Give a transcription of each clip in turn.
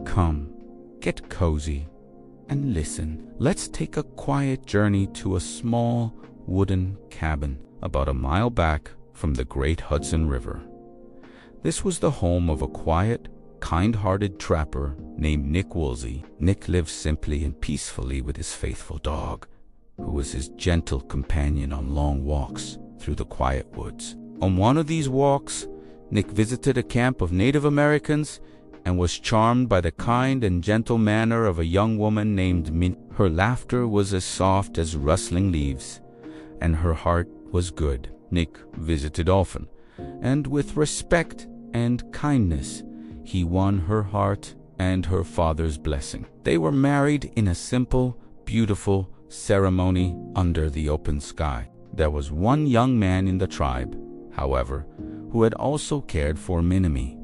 Come, get cozy, and listen. Let's take a quiet journey to a small wooden cabin about a mile back from the great Hudson River. This was the home of a quiet, kind-hearted trapper named Nick Woolsey. Nick lived simply and peacefully with his faithful dog, who was his gentle companion on long walks through the quiet woods. On one of these walks, Nick visited a camp of Native Americans and was charmed by the kind and gentle manner of a young woman named Min. Her laughter was as soft as rustling leaves, and her heart was good. Nick visited often, and with respect and kindness, he won her heart and her father's blessing. They were married in a simple, beautiful ceremony under the open sky. There was one young man in the tribe, however, who had also cared for Minnie,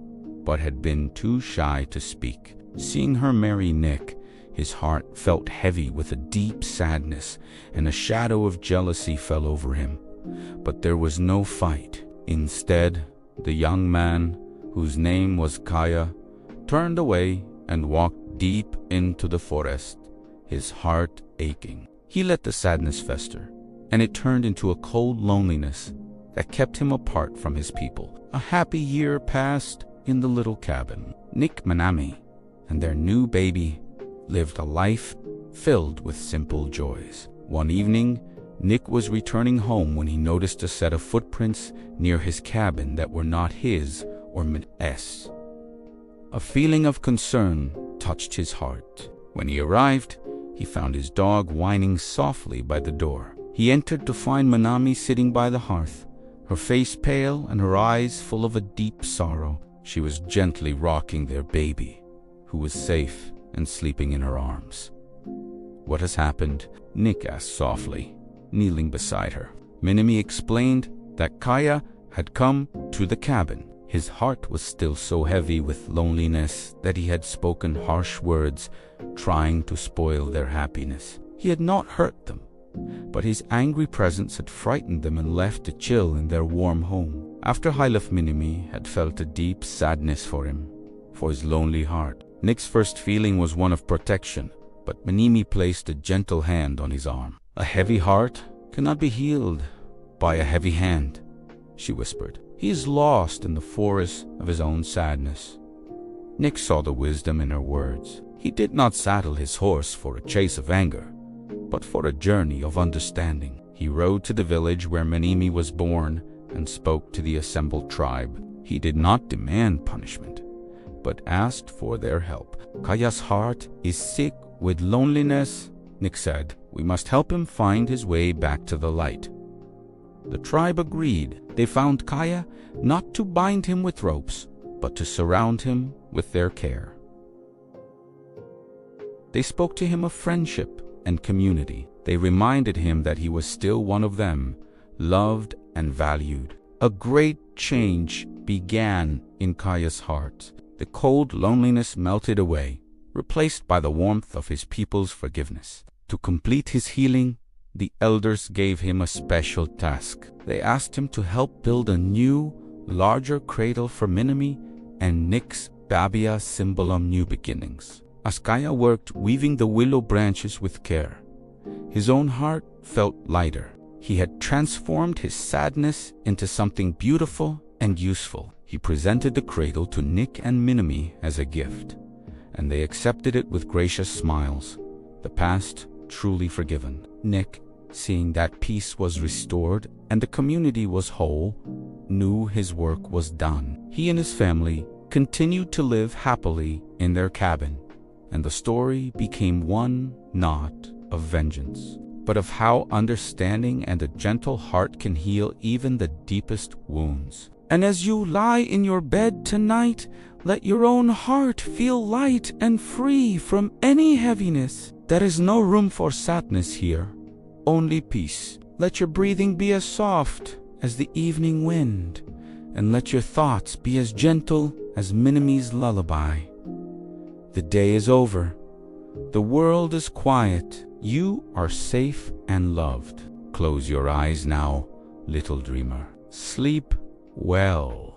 but had been too shy to speak. Seeing her marry Nick, his heart felt heavy with a deep sadness, and a shadow of jealousy fell over him. But there was no fight. Instead, the young man, whose name was Kaya, turned away and walked deep into the forest, his heart aching. He let the sadness fester, and it turned into a cold loneliness that kept him apart from his people. A happy year passed in the little cabin. Nick Manami and their new baby lived a life filled with simple joys. One evening, Nick was returning home when he noticed a set of footprints near his cabin that were not his or Minnie's. A feeling of concern touched his heart. When he arrived, he found his dog whining softly by the door. He entered to find Manami sitting by the hearth, her face pale and her eyes full of a deep sorrow. She was gently rocking their baby, who was safe and sleeping in her arms. "What has happened?" Nick asked softly, kneeling beside her. Minnie explained that Kaya had come to the cabin. His heart was still so heavy with loneliness that he had spoken harsh words, trying to spoil their happiness. He had not hurt them, but his angry presence had frightened them and left a chill in their warm home. After he left, Minnie had felt a deep sadness for him, for his lonely heart. Nick's first feeling was one of protection, but Minnie placed a gentle hand on his arm. "A heavy heart cannot be healed by a heavy hand," she whispered. "He is lost in the forest of his own sadness." Nick saw the wisdom in her words. He did not saddle his horse for a chase of anger, but for a journey of understanding. He rode to the village where Minnie was born and spoke to the assembled tribe. He did not demand punishment, but asked for their help. "Kaya's heart is sick with loneliness," Nick said. "We must help him find his way back to the light." The tribe agreed. They found Kaya not to bind him with ropes, but to surround him with their care. They spoke to him of friendship and community. They reminded him that he was still one of them, loved and valued. A great change began in Kaya's heart. The cold loneliness melted away, replaced by the warmth of his people's forgiveness. To complete his healing, the elders gave him a special task. They asked him to help build a new, larger cradle for Minnie and Nick's babia, symbol of new beginnings. As Kaya worked weaving the willow branches with care, his own heart felt lighter. He had transformed his sadness into something beautiful and useful. He presented the cradle to Nick and Minnie as a gift, and they accepted it with gracious smiles, the past truly forgiven. Nick, seeing that peace was restored and the community was whole, knew his work was done. He and his family continued to live happily in their cabin, and the story became one not of vengeance, but of how understanding and a gentle heart can heal even the deepest wounds. And as you lie in your bed tonight, let your own heart feel light and free from any heaviness. There is no room for sadness here, only peace. Let your breathing be as soft as the evening wind, and let your thoughts be as gentle as Minnie's lullaby. The day is over. The world is quiet. You are safe and loved. Close your eyes now, little dreamer. Sleep well.